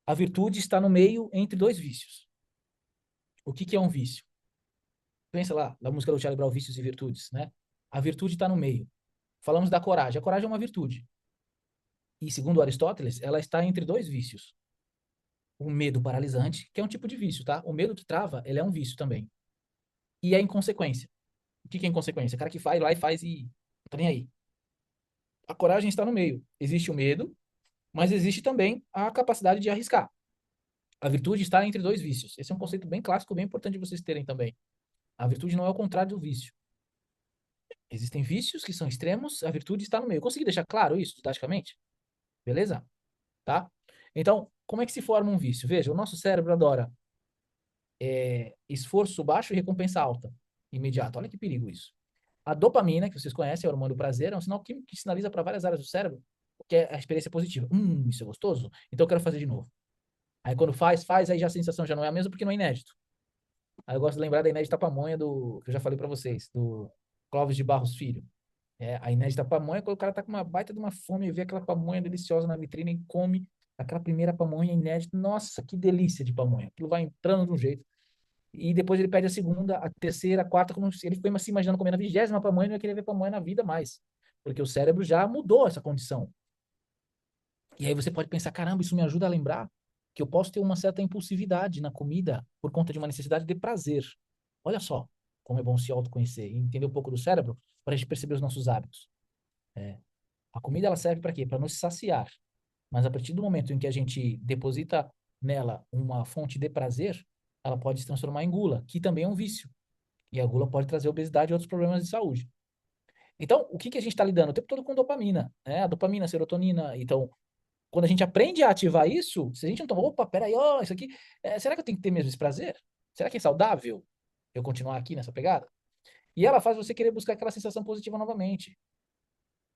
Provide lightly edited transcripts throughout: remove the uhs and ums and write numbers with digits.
A virtude está no meio entre dois vícios. O que é um vício? Pensa lá, na música do Charlie Brown, Vícios e Virtudes, né? A virtude está no meio. Falamos da coragem. A coragem é uma virtude. E, segundo Aristóteles, ela está entre dois vícios. O medo paralisante, que é um tipo de vício, tá? O medo que trava, ele é um vício também. E a inconsequência. O que é inconsequência? O cara que vai lá e faz e não tá nem aí. A coragem está no meio. Existe o medo, mas existe também a capacidade de arriscar. A virtude está entre dois vícios. Esse é um conceito bem clássico, bem importante de vocês terem também. A virtude não é o contrário do vício. Existem vícios que são extremos, a virtude está no meio. Consegui deixar claro isso didaticamente? Beleza? Tá? Então, como é que se forma um vício? Veja, o nosso cérebro adora esforço baixo e recompensa alta, imediato. Olha que perigo isso. A dopamina, que vocês conhecem, é o hormônio do prazer, é um sinal químico que sinaliza para várias áreas do cérebro que é a experiência positiva. Isso é gostoso? Então eu quero fazer de novo. Aí quando faz, aí já a sensação já não é a mesma porque não é inédito. Aí eu gosto de lembrar da inédita pamonha que eu já falei para vocês, do Clóvis de Barros Filho. A inédita pamonha, quando o cara tá com uma baita de uma fome e vê aquela pamonha deliciosa na vitrine e come aquela primeira pamonha inédita. Nossa, que delícia de pamonha. Aquilo vai entrando de um jeito. E depois ele pede a segunda, a terceira, a quarta, como se ele ficou se imaginando comendo a 20ª pamonha, não ia querer ver pamonha na vida mais. Porque o cérebro já mudou essa condição. E aí você pode pensar, caramba, isso me ajuda a lembrar que eu posso ter uma certa impulsividade na comida por conta de uma necessidade de prazer. Olha só como é bom se autoconhecer e entender um pouco do cérebro para a gente perceber os nossos hábitos. A comida ela serve para quê? Para nos saciar. Mas a partir do momento em que a gente deposita nela uma fonte de prazer, ela pode se transformar em gula, que também é um vício. E a gula pode trazer obesidade e outros problemas de saúde. Então, o que que a gente está lidando? O tempo todo com dopamina, né? A dopamina, a serotonina. Então, quando a gente aprende a ativar isso, se a gente não toma, opa, peraí, ó, isso aqui, será que eu tenho que ter mesmo esse prazer? Será que é saudável eu continuar aqui nessa pegada? E ela faz você querer buscar aquela sensação positiva novamente.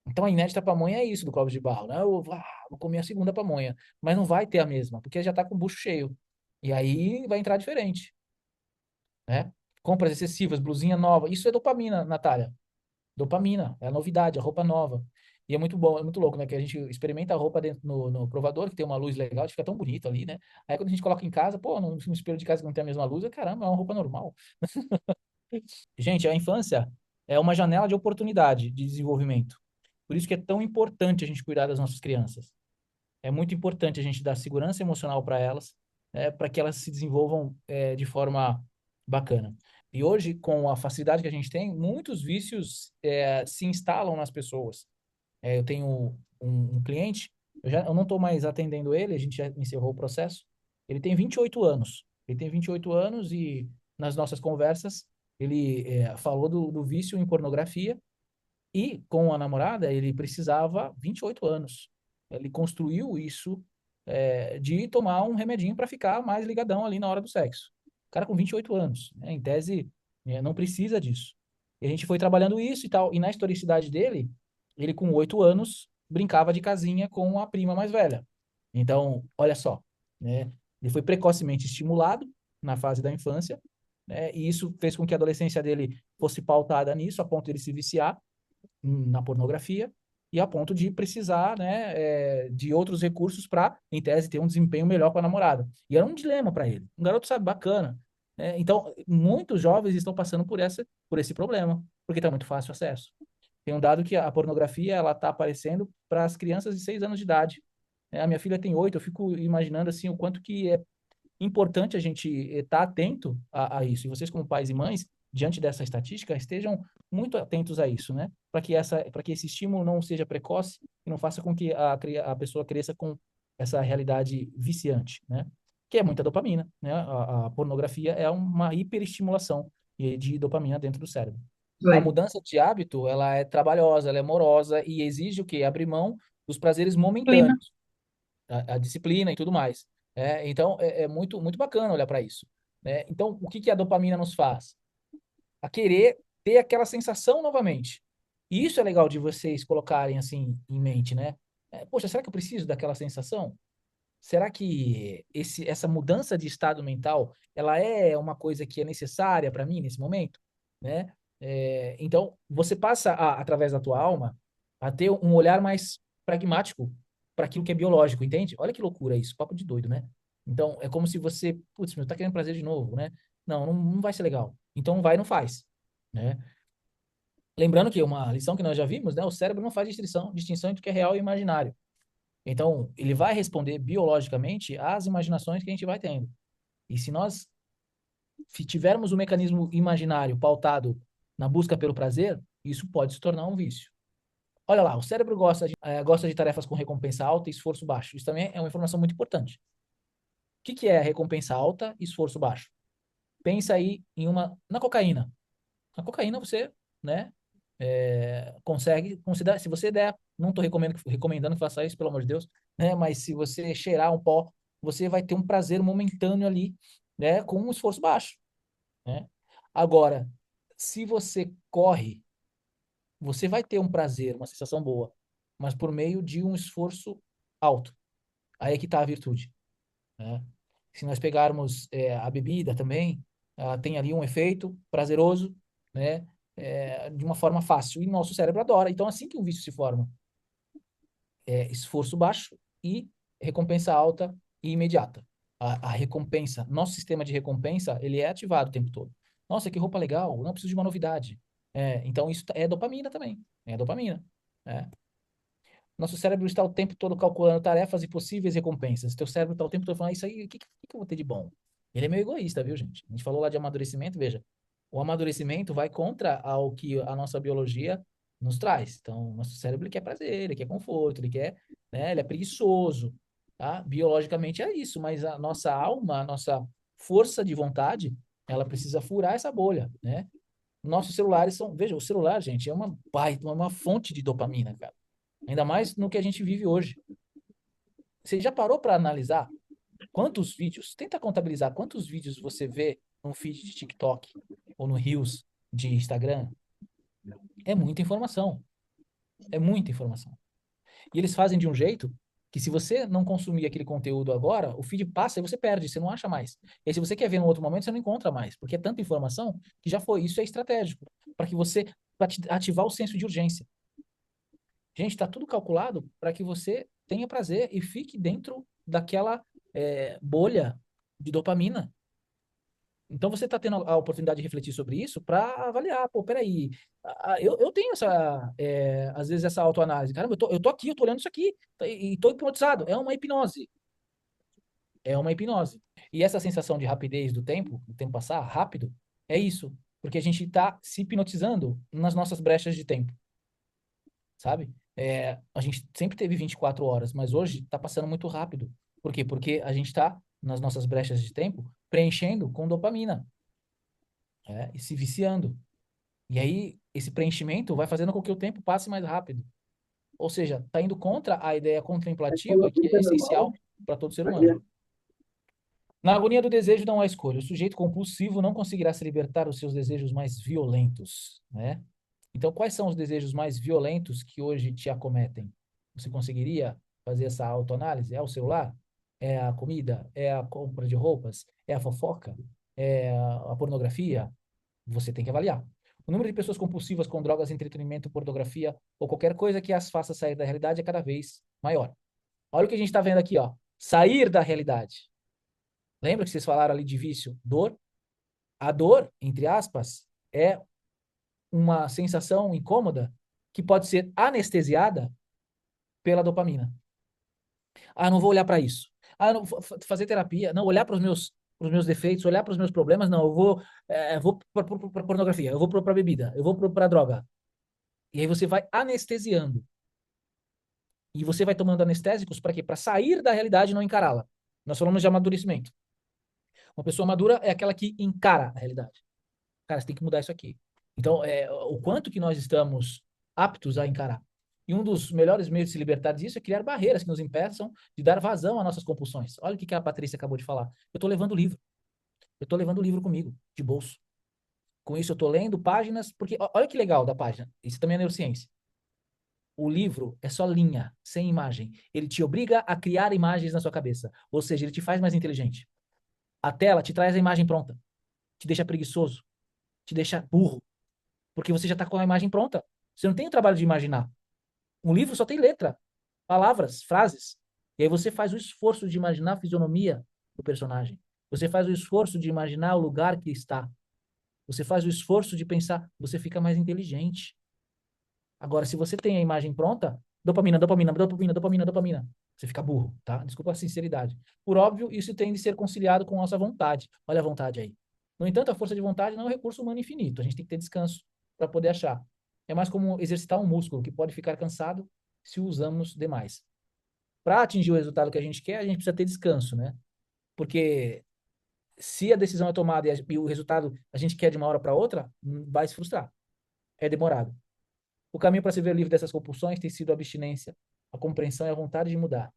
Então, a inédita pamonha é isso do Clóvis de Barro, né? Vou comer a segunda pamonha, mas não vai ter a mesma, porque já está com o bucho cheio. E aí vai entrar diferente, né? Compras excessivas, blusinha nova, isso é dopamina, Natália. Dopamina, é a novidade, a roupa nova. E é muito bom, é muito louco, né? Que a gente experimenta a roupa dentro no provador, que tem uma luz legal, fica tão bonito ali, né? Aí quando a gente coloca em casa, pô, no espelho de casa que não tem a mesma luz, caramba, é uma roupa normal. Gente, a infância é uma janela de oportunidade de desenvolvimento. Por isso que é tão importante a gente cuidar das nossas crianças. É muito importante a gente dar segurança emocional para elas, para que elas se desenvolvam de forma bacana. E hoje, com a facilidade que a gente tem, muitos vícios se instalam nas pessoas. Eu tenho um cliente, eu não estou mais atendendo ele, a gente já encerrou o processo. Ele tem 28 anos. Ele tem 28 anos e nas nossas conversas ele falou do vício em pornografia e com a namorada ele precisava 28 anos. Ele construiu isso de tomar um remedinho para ficar mais ligadão ali na hora do sexo. O cara com 28 anos, né, em tese, não precisa disso. E a gente foi trabalhando isso e tal. E na historicidade dele, ele com 8 anos brincava de casinha com a prima mais velha. Então, olha só, né? Ele foi precocemente estimulado na fase da infância, né? E isso fez com que a adolescência dele fosse pautada nisso, a ponto de ele se viciar na pornografia e a ponto de precisar, né, de outros recursos para, em tese, ter um desempenho melhor com a namorada. E era um dilema para ele. Um garoto, sabe, bacana. Então, muitos jovens estão passando por esse problema, porque está muito fácil o acesso. Tem um dado que a pornografia ela está aparecendo para as crianças de 6 anos de idade. A minha filha tem 8, eu fico imaginando assim o quanto que é importante a gente estar atento a isso. E vocês, como pais e mães, diante dessa estatística, estejam muito atentos a isso, né? Para que esse estímulo não seja precoce e não faça com que a pessoa cresça com essa realidade viciante, né? Que é muita dopamina, né? A pornografia é uma hiperestimulação de dopamina dentro do cérebro. A Ué, mudança de hábito, ela é trabalhosa, ela é morosa e exige o quê? Abrir mão dos prazeres clima. momentâneos, a disciplina e tudo mais. Então, é muito, muito bacana olhar para isso. Né? Então, o que, que a dopamina nos faz? A querer ter aquela sensação novamente. E isso é legal de vocês colocarem assim em mente, né? Poxa, será que eu preciso daquela sensação? Será que essa mudança de estado mental, ela é uma coisa que é necessária para mim nesse momento, né? Então, você passa através da tua alma a ter um olhar mais pragmático para aquilo que é biológico, entende? Olha que loucura isso, papo de doido, né? Então, é como se você, putz, meu, tá querendo prazer de novo, né? Não vai ser legal. Então, vai e não faz, né? Lembrando que uma lição que nós já vimos, né? O cérebro não faz distinção entre o que é real e imaginário. Então, ele vai responder biologicamente às imaginações que a gente vai tendo. E se nós tivermos um mecanismo imaginário pautado na busca pelo prazer, isso pode se tornar um vício. Olha lá, o cérebro gosta de tarefas com recompensa alta e esforço baixo. Isso também é uma informação muito importante. O que é recompensa alta e esforço baixo? Pensa aí na cocaína. Na cocaína você, né, consegue considerar, se você der, não estou recomendando que faça isso, pelo amor de Deus, né, mas se você cheirar um pó, você vai ter um prazer momentâneo ali, né, com um esforço baixo, né? Agora, se você corre, você vai ter um prazer, uma sensação boa, mas por meio de um esforço alto. Aí é que está a virtude, né? Se nós pegarmos a bebida também, ela tem ali um efeito prazeroso, né? De uma forma fácil. E nosso cérebro adora. Então, assim que um vício se forma, esforço baixo e recompensa alta e imediata. A recompensa, nosso sistema de recompensa, ele é ativado o tempo todo. Nossa, que roupa legal, não preciso de uma novidade. Então, isso é dopamina também. É dopamina. Né? Nosso cérebro está o tempo todo calculando tarefas e possíveis recompensas. Teu cérebro está o tempo todo falando, isso aí, o que eu vou ter de bom? Ele é meio egoísta, viu, gente? A gente falou lá de amadurecimento, veja. O amadurecimento vai contra ao que a nossa biologia nos traz. Então, nosso cérebro ele quer prazer, ele quer conforto, ele quer, né, ele é preguiçoso, tá? Biologicamente é isso, mas a nossa alma, a nossa força de vontade, ela precisa furar essa bolha, né? Nossos celulares são, veja, o celular, gente, é uma baita, uma fonte de dopamina, cara. Ainda mais no que a gente vive hoje. Você já parou para analisar quantos vídeos, tenta contabilizar quantos vídeos você vê no feed de TikTok ou no Reels de Instagram? É muita informação. É muita informação. E eles fazem de um jeito que se você não consumir aquele conteúdo agora, o feed passa e você perde, você não acha mais. E aí, se você quer ver em outro momento, você não encontra mais, porque é tanta informação que já foi. Isso é estratégico, para que você, para ativar o senso de urgência. Gente, está tudo calculado para que você tenha prazer e fique dentro daquela bolha de dopamina. Então você está tendo a oportunidade de refletir sobre isso para avaliar, pô, peraí, eu tenho às vezes essa autoanálise. Caramba, eu tô aqui, eu tô olhando isso aqui e tô hipnotizado. É uma hipnose. É uma hipnose. E essa sensação de rapidez do tempo passar rápido, é isso. Porque a gente está se hipnotizando nas nossas brechas de tempo. Sabe? A gente sempre teve 24 horas, mas hoje está passando muito rápido. Por quê? Porque a gente está, nas nossas brechas de tempo, preenchendo com dopamina, e se viciando. E aí, esse preenchimento vai fazendo com que o tempo passe mais rápido. Ou seja, está indo contra a ideia contemplativa que é essencial para todo ser humano. Na agonia do desejo não há escolha. O sujeito compulsivo não conseguirá se libertar dos seus desejos mais violentos, né? Então, quais são os desejos mais violentos que hoje te acometem? Você conseguiria fazer essa autoanálise? É o celular? É a comida? É a compra de roupas? É a fofoca? É a pornografia? Você tem que avaliar. O número de pessoas compulsivas com drogas, entretenimento, pornografia ou qualquer coisa que as faça sair da realidade é cada vez maior. Olha o que a gente está vendo aqui, ó. Sair da realidade. Lembra que vocês falaram ali de vício? Dor? A dor, entre aspas, é uma sensação incômoda que pode ser anestesiada pela dopamina. Ah, não vou olhar para isso. Ah, não vou fazer terapia. Não, olhar para os meus defeitos, olhar para os meus problemas. Não, vou para pornografia, eu vou para bebida, eu vou para droga. E aí você vai anestesiando. E você vai tomando anestésicos para quê? Para sair da realidade e não encará-la. Nós falamos de amadurecimento. Uma pessoa madura é aquela que encara a realidade. Cara, você tem que mudar isso aqui. Então, o quanto que nós estamos aptos a encarar. E um dos melhores meios de se libertar disso é criar barreiras que nos impeçam de dar vazão às nossas compulsões. Olha o que a Patrícia acabou de falar. Eu estou levando o livro. Eu estou levando o livro comigo, de bolso. Com isso, eu estou lendo páginas, porque olha que legal da página. Isso também é neurociência. O livro é só linha, sem imagem. Ele te obriga a criar imagens na sua cabeça. Ou seja, ele te faz mais inteligente. A tela te traz a imagem pronta. Te deixa preguiçoso. Te deixa burro. Porque você já está com a imagem pronta. Você não tem o trabalho de imaginar. Um livro só tem letra. palavras, frases. E aí você faz o esforço de imaginar a fisionomia do personagem. Você faz o esforço de imaginar o lugar que está. Você faz o esforço de pensar, você fica mais inteligente. Agora, se você tem a imagem pronta, dopamina, dopamina, dopamina, dopamina, dopamina, você fica burro, tá? Desculpa a sinceridade. Por óbvio, isso tem de ser conciliado com a nossa vontade. Olha a vontade aí. No entanto, a força de vontade não é um recurso humano infinito. A gente tem que ter descanso para poder achar. É mais como exercitar um músculo que pode ficar cansado se o usamos demais. Para atingir o resultado que a gente quer, a gente precisa ter descanso, né? Porque se a decisão é tomada e o resultado a gente quer de uma hora para outra, vai se frustrar. É demorado. O caminho para se ver livre dessas compulsões tem sido a abstinência, a compreensão e a vontade de mudar.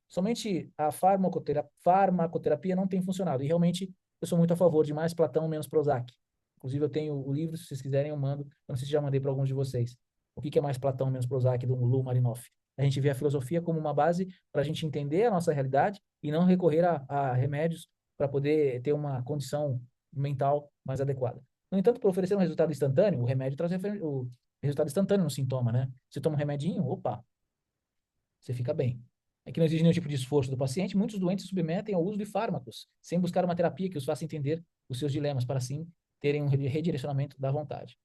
Somente a farmacoterapia não tem funcionado. E realmente eu sou muito a favor de mais Platão, menos Prozac. Inclusive eu tenho o livro, se vocês quiserem eu mando. Eu não sei se já mandei para alguns de vocês. O que é mais Platão, menos Prozac, do Lu Marinoff? A gente vê a filosofia como uma base para a gente entender a nossa realidade e não recorrer a remédios para poder ter uma condição mental mais adequada. No entanto, para oferecer um resultado instantâneo, o remédio traz o resultado instantâneo no sintoma, né? Você toma um remedinho, opa, você fica bem. É que não exige nenhum tipo de esforço do paciente, muitos doentes se submetem ao uso de fármacos, sem buscar uma terapia que os faça entender os seus dilemas, para assim terem um redirecionamento da vontade.